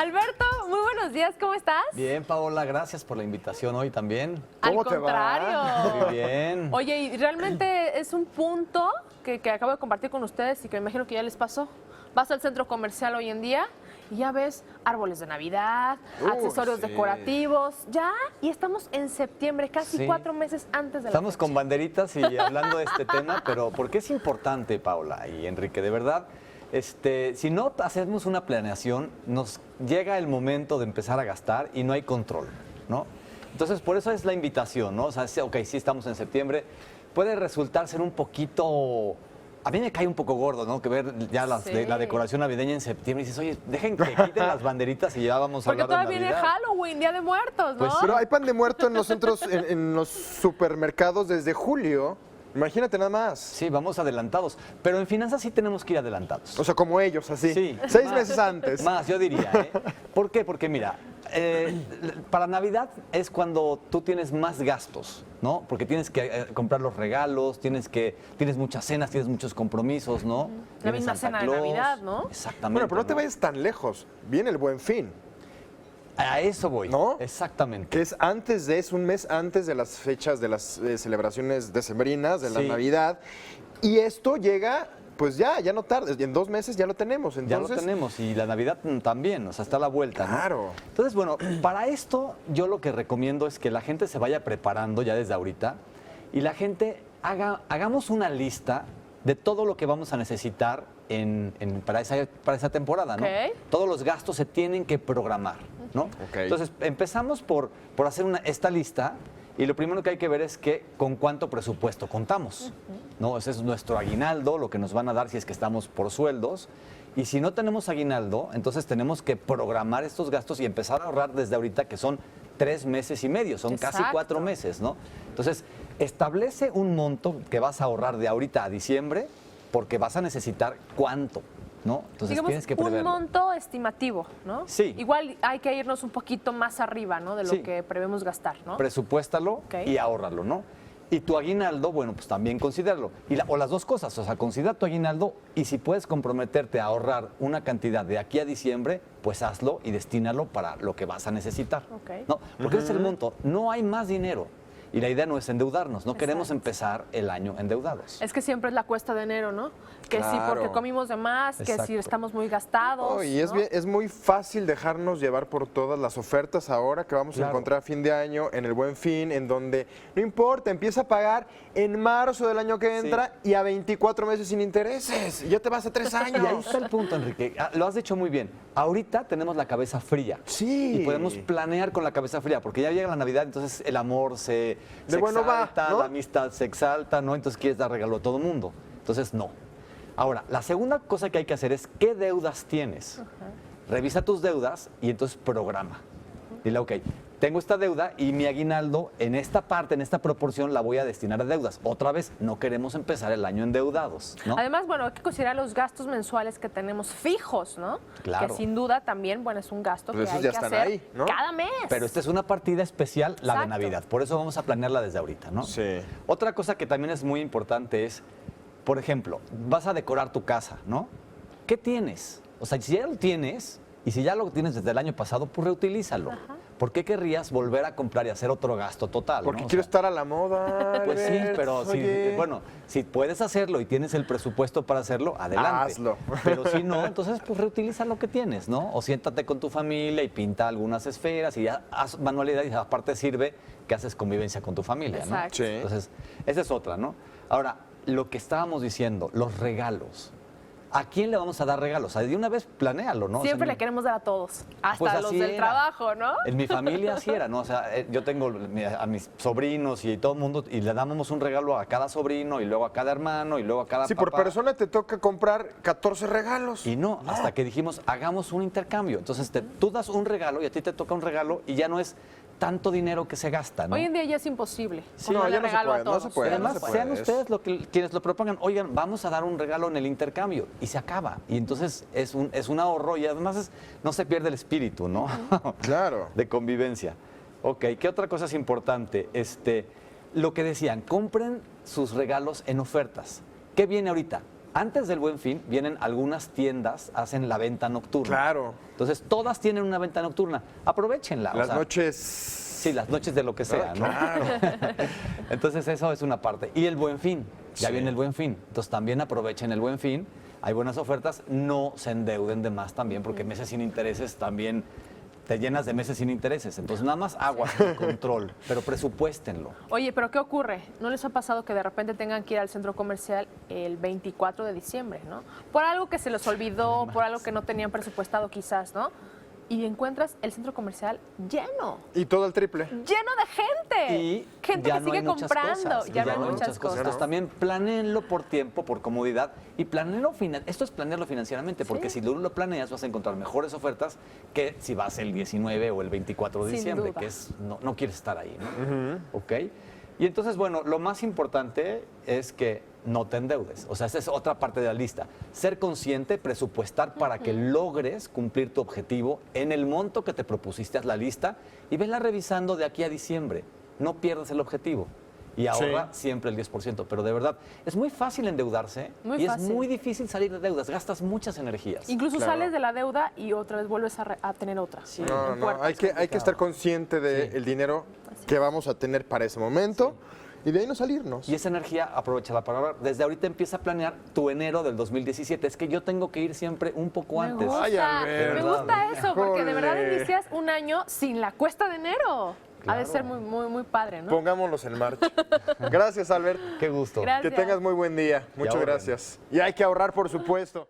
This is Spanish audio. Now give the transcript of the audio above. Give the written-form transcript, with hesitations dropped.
Alberto, muy buenos días, ¿cómo estás? Bien, Paola, gracias por la invitación hoy también. ¿Cómo Al te va? contrario. Muy bien. Oye, y realmente es un punto que acabo de compartir con ustedes y que me imagino que ya les pasó. Vas al centro comercial hoy en día y ya ves árboles de Navidad, accesorios sí. decorativos, ya, y estamos en septiembre, casi Sí. 4 meses antes de la Estamos fecha. con banderitas y hablando de este tema, pero porque es importante, Paola y Enrique, de verdad. Si no hacemos una planeación, nos llega el momento de empezar a gastar y no hay control, ¿no? Entonces, por eso es la invitación, ¿no? O sea, ok, sí estamos en septiembre, puede resultar ser un poquito... A mí me cae un poco gordo, ¿no? Que ver ya Sí. la decoración navideña en septiembre y dices, oye, dejen que quiten las banderitas y ya vamos a Porque hablar de todavía viene Navidad. Halloween, Día de Muertos, ¿no? Pues sí. Pero hay pan de muerto en los centros, en los supermercados desde julio. Imagínate nada más. Sí, vamos adelantados. Pero en finanzas sí tenemos que ir adelantados. O sea, como ellos, así. Sí. 6 meses antes. Más, yo diría. ¿Eh? ¿Por qué? Porque mira, para Navidad es cuando tú tienes más gastos, ¿no? Porque tienes que comprar los regalos, tienes muchas cenas, tienes muchos compromisos, ¿no? La Viene misma Santa cena de Claus. Navidad, ¿no? Exactamente. Bueno, pero no te vayas tan lejos. Viene el Buen Fin, A eso voy. ¿No? Exactamente. que es un mes antes de las fechas de las celebraciones decembrinas, de la Sí. Navidad. Y esto llega, pues ya no tarde. En 2 meses ya lo tenemos. Ya Entonces, lo tenemos y la Navidad también, o sea, está a la vuelta, ¿no? Claro. Entonces, bueno, para esto yo lo que recomiendo es que la gente se vaya preparando ya desde ahorita y la gente hagamos una lista de todo lo que vamos a necesitar para esa temporada, ¿no? Ok. Todos los gastos se tienen que programar, ¿no? Ok. Entonces, empezamos por hacer esta lista y lo primero que hay que ver es con cuánto presupuesto contamos, ¿no? Ese es nuestro aguinaldo, lo que nos van a dar si es que estamos por sueldos. Y si no tenemos aguinaldo, entonces tenemos que programar estos gastos y empezar a ahorrar desde ahorita, que son 3 meses y medio, son casi Exacto. 4 meses, ¿no? Entonces, establece un monto que vas a ahorrar de ahorita a diciembre, porque vas a necesitar cuánto, ¿no? Entonces Digamos, tienes que un preverlo. monto estimativo, ¿no? Sí. Igual hay que irnos un poquito más arriba, ¿no? De lo Sí. que prevemos gastar, ¿no? Presupuéstalo Ok. y ahórralo, ¿no? Y tu aguinaldo, bueno, pues también considéralo. O las dos cosas, o sea, considera tu aguinaldo y si puedes comprometerte a ahorrar una cantidad de aquí a diciembre, pues hazlo y destínalo para lo que vas a necesitar. Ok. ¿No? Porque ese es el monto. No hay más dinero. Y la idea no es endeudarnos, no queremos Exacto. empezar el año endeudados. Es que siempre es la cuesta de enero, ¿no? Que sí, Claro. porque comimos de más, que si Exacto. estamos muy gastados. Oh, y ¿no? es muy fácil dejarnos llevar por todas las ofertas ahora que vamos a Claro. encontrar a fin de año en el Buen Fin, en donde no importa, empieza a pagar en marzo del año que entra y a 24 meses sin intereses. Y ya te vas a 3 años. Y ahí está el punto, Enrique. Lo has dicho muy bien. Ahorita tenemos la cabeza fría. Sí. Y podemos planear con la cabeza fría, porque ya llega la Navidad, entonces el amor se bueno va, exalta, ¿no? la amistad se exalta, ¿no? Entonces quieres dar regalo a todo el mundo. Entonces, no. Ahora, la segunda cosa que hay que hacer es, ¿qué deudas tienes? Revisa tus deudas y entonces programa. Dile, ok, tengo esta deuda y mi aguinaldo en esta parte, en esta proporción, la voy a destinar a deudas. Otra vez, no queremos empezar el año endeudados, ¿no? Además, bueno, hay que considerar los gastos mensuales que tenemos fijos, ¿no? Claro. Que sin duda también, bueno, es un gasto Pues que esos hay ya que están hacer ahí, ¿no? cada mes. Pero esta es una partida especial, la de Exacto. Navidad. Por eso vamos a planearla desde ahorita, ¿no? Sí. Otra cosa que también es muy importante es, por ejemplo, vas a decorar tu casa, ¿no? ¿Qué tienes? O sea, si ya lo tienes, y si ya lo tienes desde el año pasado, pues reutilízalo. ¿Por qué querrías volver a comprar y hacer otro gasto total? Porque ¿no? O quiero sea, estar a la moda. pues sí, Albert, pero oye. si puedes hacerlo y tienes el presupuesto para hacerlo, adelante. Hazlo. Pero si no, entonces pues reutiliza lo que tienes, ¿no? O siéntate con tu familia y pinta algunas esferas y ya haz manualidad y aparte sirve que haces convivencia con tu familia, ¿no? Exacto. Sí. Entonces, esa es otra, ¿no? Ahora, lo que estábamos diciendo, los regalos. ¿A quién le vamos a dar regalos? O sea, de una vez planéalo, ¿no? O sea, Siempre le queremos dar a todos, hasta pues a los así del era. trabajo, ¿no? En mi familia así era, ¿no? O sea, yo tengo a mis sobrinos y todo el mundo, y le damos un regalo a cada sobrino, y luego a cada hermano, y luego a cada Sí, papá. por persona te toca comprar 14 regalos. Y no, hasta que dijimos, hagamos un intercambio. Entonces, tú das un regalo y a ti te toca un regalo, y ya no es tanto dinero que se gasta, ¿no? Hoy en día ya es imposible. Sí. ponerle No, ya no se regalo a puede, no se todos. puede, Además, no se sean puede. ustedes quienes lo propongan, oigan, vamos a dar un regalo en el intercambio, y se acaba. Y entonces es un ahorro, y además no se pierde el espíritu, ¿no? Claro. De convivencia. Ok, ¿qué otra cosa es importante? Lo que decían, compren sus regalos en ofertas. ¿Qué viene ahorita? Antes del Buen Fin vienen algunas tiendas, hacen la venta nocturna. Claro. Entonces, todas tienen una venta nocturna. Aprovechenla. Las noches. Sí, las noches de lo que sea, ¿no? Claro. Entonces, eso es una parte. Y el Buen Fin. Ya Sí. viene el Buen Fin. Entonces, también aprovechen el Buen Fin. Hay buenas ofertas. No se endeuden de más también, porque meses sin intereses también te llenas de meses sin intereses. Entonces, nada más aguas y control, pero presupuéstenlo. Oye, pero ¿qué ocurre? ¿No les ha pasado que de repente tengan que ir al centro comercial el 24 de diciembre, ¿no? Por algo que se les olvidó, por algo que no tenían presupuestado quizás, ¿no? Y encuentras el centro comercial lleno, Y todo el triple. lleno de gente. Y Gente ya que no hay sigue muchas comprando. cosas, Ya no hay muchas cosas. Entonces también planéenlo por tiempo, por comodidad y planéenlo esto es planearlo financieramente, porque si tú lo planeas vas a encontrar mejores ofertas que si vas el 19 o el 24 de Sin diciembre, duda. que es no quieres estar ahí, ¿no? ¿Ok? Y entonces, bueno, lo más importante es que no te endeudes. O sea, esa es otra parte de la lista. Ser consciente, presupuestar para que logres cumplir tu objetivo en el monto que te propusiste, haz la lista y vela revisando de aquí a diciembre. No pierdas el objetivo. Y ahorra siempre el 10%. Pero de verdad, es muy fácil endeudarse Muy y fácil. es muy difícil salir de deudas. Gastas muchas energías. Incluso Claro. sales de la deuda y otra vez vuelves a tener otra. No, no, hay que estar consciente del dinero que vamos a tener para ese momento y de ahí no salirnos. Y esa energía, aprovechala para ahorrar. Desde ahorita empieza a planear tu enero del 2017. Es que yo tengo que ir siempre un poco Me antes. gusta, Ay, Albert. me gusta eso, porque de verdad Híjole. inicias un año sin la cuesta de enero. Ha de ser muy, muy, muy padre, ¿no? Pongámonos en marcha. Gracias, Albert. Qué gusto. Gracias. Que tengas muy buen día. Muchas ahorren. gracias. Y hay que ahorrar, por supuesto.